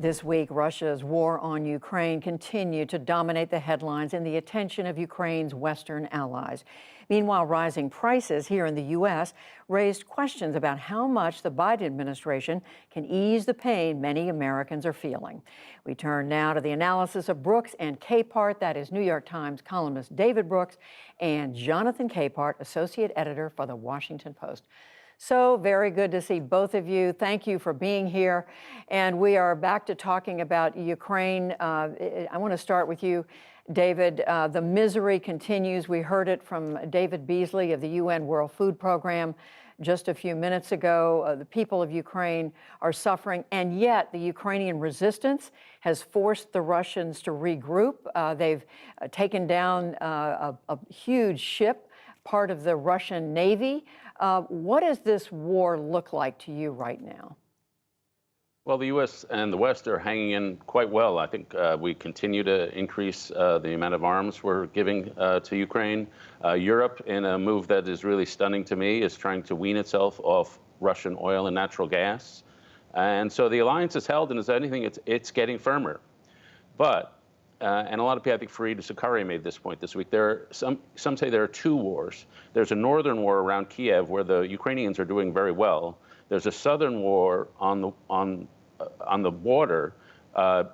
This week, Russia's war on Ukraine continued to dominate the headlines and the attention of Ukraine's Western allies. Meanwhile, rising prices here in the U.S. raised questions about how much the Biden administration can ease the pain many Americans are feeling. We turn now to the analysis of Brooks and Capehart. That is New York Times columnist David Brooks and Jonathan Capehart, associate editor for The Washington Post. So very good to see both of you. Thank you for being here. And we are back to talking about Ukraine. I want to start with you, David. The misery continues. We heard it from David Beasley of the UN World Food Program just a few minutes ago. The people of Ukraine are suffering, and yet the Ukrainian resistance has forced the Russians to regroup. They've taken down a huge ship, part of the Russian Navy. What does this war look like to you right now? Well, the U.S. and the West are hanging in quite well. I think we continue to increase the amount of arms we're giving to Ukraine. Europe, in a move that is really stunning to me, is trying to wean itself off Russian oil and natural gas. And so the alliance is held, and as anything, it's getting firmer. But and a lot of people, I think Fareed Zakaria made this point this week. Some say there are two wars. There's a northern war around Kiev where the Ukrainians are doing very well. There's a southern war on the border,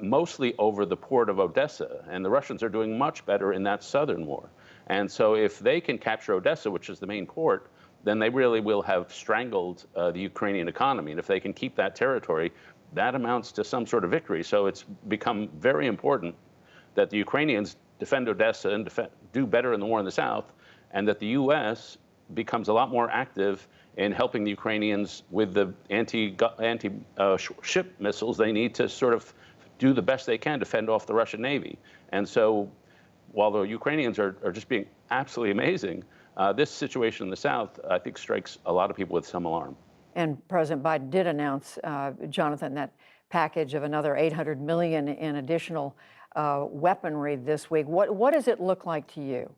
mostly over the port of Odessa, and the Russians are doing much better in that southern war. And so if they can capture Odessa, which is the main port, then they really will have strangled the Ukrainian economy. And if they can keep that territory, that amounts to some sort of victory. So it's become very important that the Ukrainians defend Odessa and do better in the war in the south, and that the U.S. becomes a lot more active in helping the Ukrainians with the anti-ship missiles they need to sort of do the best they can to fend off the Russian Navy. And so while the Ukrainians are just being absolutely amazing, this situation in the south, I think, strikes a lot of people with some alarm. And President Biden did announce, Jonathan, that package of another $800 million in additional weaponry this week. What does it look like to you?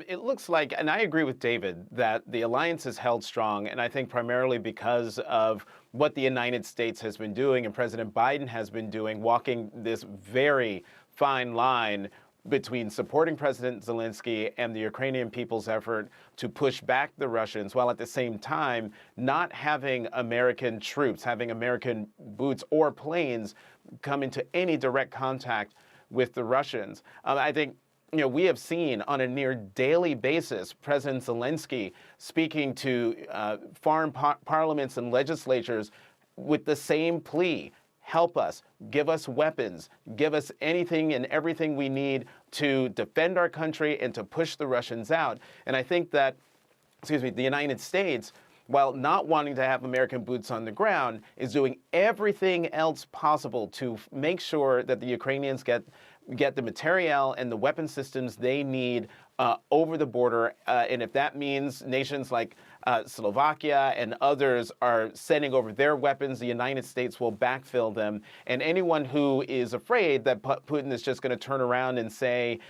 It looks like, and I agree with David, that the alliance is held strong, and I think primarily because of what the United States has been doing and President Biden has been doing, walking this very fine line between supporting President Zelensky and the Ukrainian people's effort to push back the Russians, while at the same time not having American troops, having American boots or planes come into any direct contact with the Russians. I think, we have seen on a near daily basis President Zelensky speaking to foreign parliaments and legislatures with the same plea: help us, give us weapons, give us anything and everything we need to defend our country and to push the Russians out. And I think that, the United States, while not wanting to have American boots on the ground, is doing everything else possible to make sure that the Ukrainians get the materiel and the weapon systems they need over the border. And if that means nations like Slovakia and others are sending over their weapons, the United States will backfill them. And anyone who is afraid that Putin is just going to turn around and say,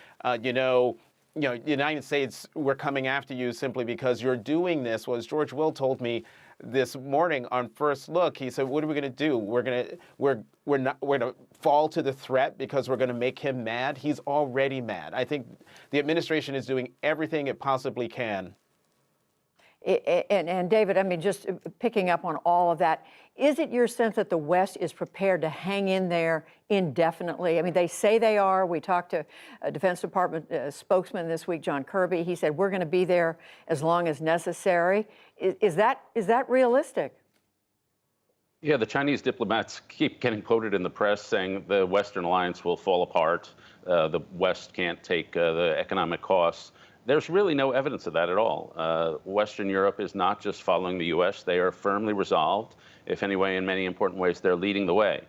United States, we're coming after you simply because you're doing this. Well, as George Will told me this morning on First Look, he said, what are we going to do? We're going to fall to the threat because we're going to make him mad. He's already mad. I think the administration is doing everything it possibly can. And David, I mean, just picking up on all of that, is it your sense that the West is prepared to hang in there indefinitely? I mean, they say they are. We talked to a Defense Department spokesman this week, John Kirby. He said, we're going to be there as long as necessary. Is that realistic? Yeah, the Chinese diplomats keep getting quoted in the press saying the Western alliance will fall apart. The West can't take the economic costs. There's really no evidence of that at all. Western Europe is not just following the U.S. They are firmly resolved. If anyway, in many important ways, they're leading the way.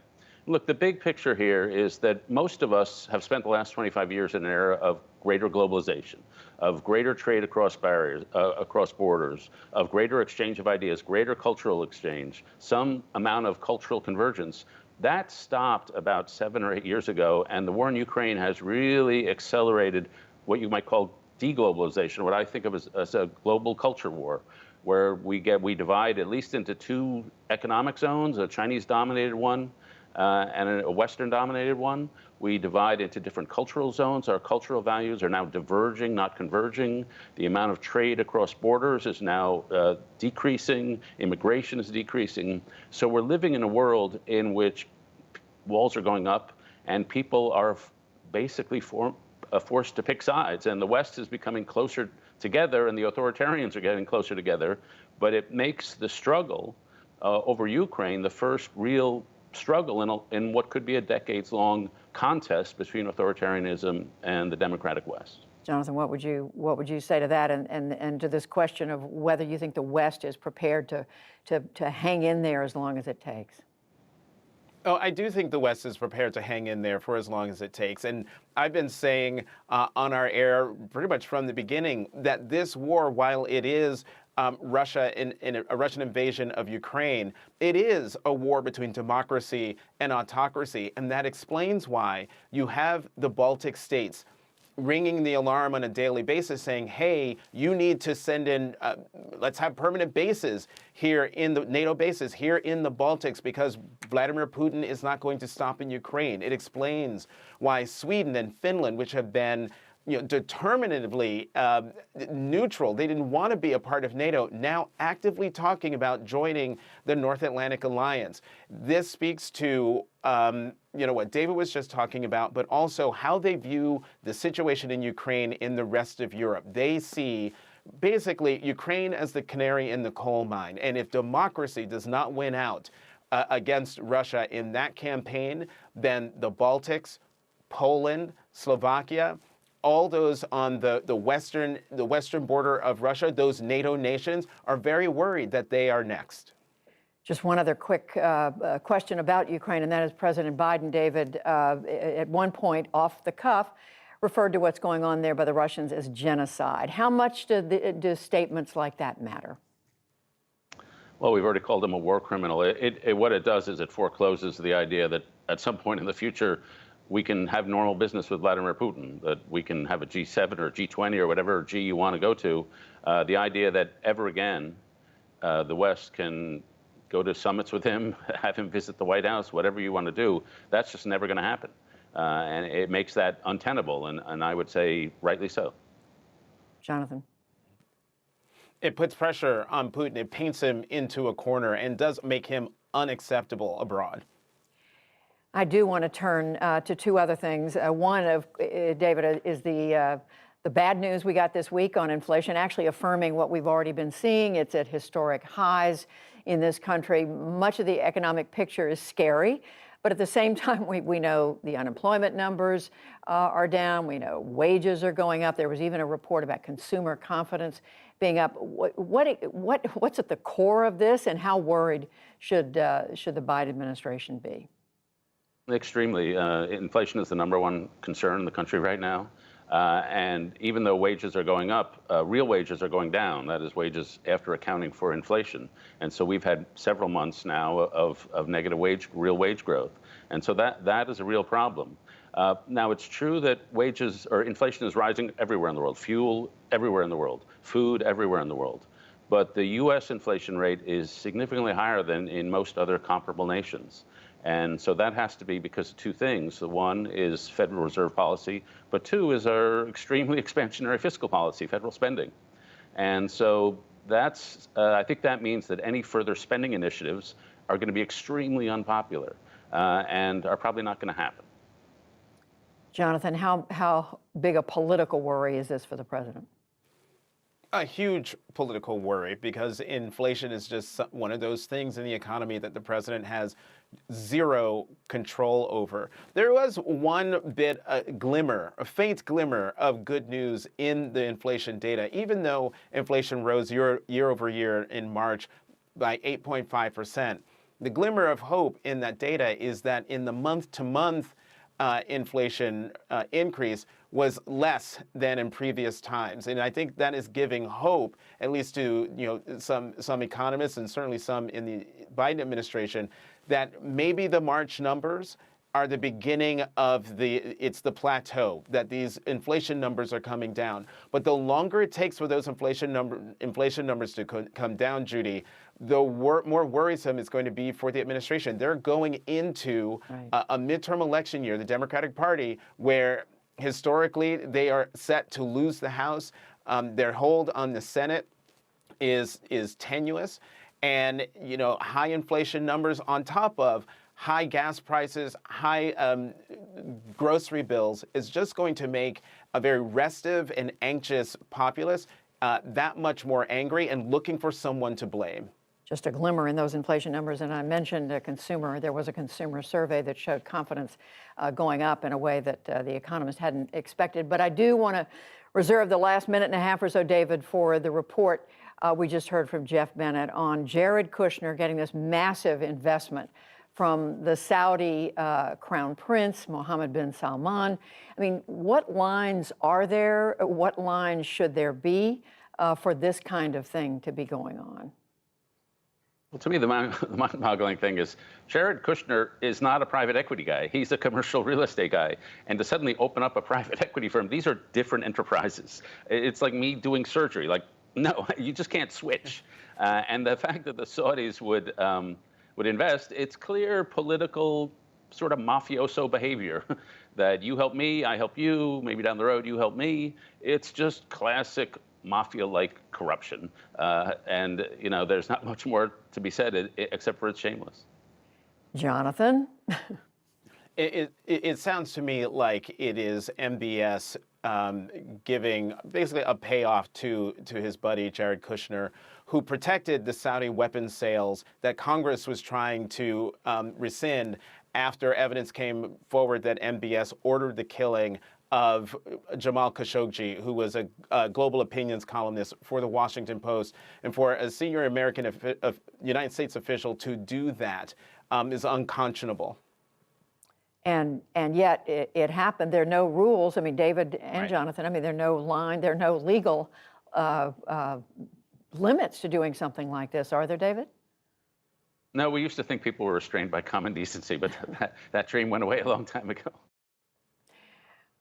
Look, the big picture here is that most of us have spent the last 25 years in an era of greater globalization, of greater trade across barriers, across borders, of greater exchange of ideas, greater cultural exchange, some amount of cultural convergence. That stopped about 7 or 8 years ago, and the war in Ukraine has really accelerated what you might call deglobalization, what I think of as a global culture war. where we divide at least into two economic zones, a Chinese-dominated one and a Western-dominated one. We divide into different cultural zones. Our cultural values are now diverging, not converging. The amount of trade across borders is now decreasing. Immigration is decreasing. So we're living in a world in which walls are going up and people are basically forced to pick sides. And the West is becoming closer together and the authoritarians are getting closer together. But it makes the struggle over Ukraine the first real struggle in what could be a decades-long contest between authoritarianism and the democratic West. Jonathan, what would you say to that and to this question of whether you think the West is prepared to hang in there as long as it takes? Oh, I do think the West is prepared to hang in there for as long as it takes. And I've been saying on our air pretty much from the beginning that this war, while it is Russia in a Russian invasion of Ukraine, it is a war between democracy and autocracy. And that explains why you have the Baltic states ringing the alarm on a daily basis saying, hey, you need to send in, let's have permanent bases here in the NATO bases here in the Baltics because Vladimir Putin is not going to stop in Ukraine. It explains why Sweden and Finland, which have been determinatively neutral. They didn't want to be a part of NATO, now actively talking about joining the North Atlantic Alliance. This speaks to what David was just talking about, but also how they view the situation in Ukraine in the rest of Europe. They see basically Ukraine as the canary in the coal mine. And if democracy does not win out against Russia in that campaign, then the Baltics, Poland, Slovakia, all those on the western border of Russia, those NATO nations, are very worried that they are next. Just one other quick question about Ukraine, and that is President Biden, David, at one point off the cuff, referred to what's going on there by the Russians as genocide. How much do statements like that matter? Well, we've already called him a war criminal. What it does is it forecloses the idea that at some point in the future, we can have normal business with Vladimir Putin, that we can have a G7 or G20 or whatever G you want to go to. The idea that ever again the West can go to summits with him, have him visit the White House, whatever you want to do, that's just never going to happen. And it makes that untenable, and I would say rightly so. Jonathan. It puts pressure on Putin. It paints him into a corner and does make him unacceptable abroad. I do want to turn to two other things. One of David is the bad news we got this week on inflation, actually affirming what we've already been seeing. It's at historic highs in this country. Much of the economic picture is scary, but at the same time, we know the unemployment numbers are down. We know wages are going up. There was even a report about consumer confidence being up. What's at the core of this, and how worried should the Biden administration be? Extremely. Inflation is the #1 concern in the country right now. And even though wages are going up, real wages are going down. That is, wages after accounting for inflation. And so we've had several months now of negative real wage growth. And so that is a real problem. Now, it's true that inflation is rising everywhere in the world. Fuel everywhere in the world. Food everywhere in the world. But the U.S. inflation rate is significantly higher than in most other comparable nations. And so that has to be because of two things. The one is Federal Reserve policy, but two is our extremely expansionary fiscal policy, federal spending. And so I think that means that any further spending initiatives are going to be extremely unpopular and are probably not going to happen. Jonathan, how big a political worry is this for the president? A huge political worry, because inflation is just one of those things in the economy that the president has zero control over. There was one bit, a faint glimmer of good news in the inflation data, even though inflation rose year over year in March by 8.5%. The glimmer of hope in that data is that in the month-to-month inflation increase was less than in previous times, and I think that is giving hope, at least to some economists and certainly some in the Biden administration, that maybe the March numbers are the beginning of it's the plateau, that these inflation numbers are coming down. But the longer it takes for those inflation numbers to come down, Judy, the more worrisome it's going to be for the administration. They're going into a midterm election year, the Democratic Party, where historically they are set to lose the House. Their hold on the Senate is tenuous, and high inflation numbers on top of high gas prices, high grocery bills is just going to make a very restive and anxious populace that much more angry and looking for someone to blame. Just a glimmer in those inflation numbers, and I mentioned there was a consumer survey that showed confidence going up in a way that the economists hadn't expected. But I do want to reserve the last minute and a half or so, David, for the report we just heard from Jeff Bennett on Jared Kushner getting this massive investment from the Saudi Crown Prince, Mohammed bin Salman. I mean, what lines are there? What lines should there be for this kind of thing to be going on? Well, to me, the mind-boggling thing is Jared Kushner is not a private equity guy. He's a commercial real estate guy. And to suddenly open up a private equity firm, these are different enterprises. It's like me doing surgery. Like, no, you just can't switch. And the fact that the Saudis would invest, it's clear political sort of mafioso behavior that you help me, I help you, maybe down the road you help me. It's just classic mafia-like corruption. And, there's not much more to be said except for it's shameless. Jonathan? It sounds to me like it is MBS giving basically a payoff to his buddy Jared Kushner, who protected the Saudi weapons sales that Congress was trying to rescind after evidence came forward that MBS ordered the killing of Jamal Khashoggi, who was a global opinions columnist for the Washington Post. And for a senior American United States official to do that is unconscionable. And yet it happened. There are no rules. I mean, David and Jonathan, I mean, there are no there are no legal limits to doing something like this, are there, David? No, we used to think people were restrained by common decency, but that dream went away a long time ago.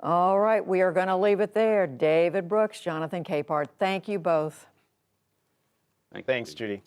All right, we are going to leave it there. David Brooks, Jonathan Capehart, thank you both. Thanks, Judy.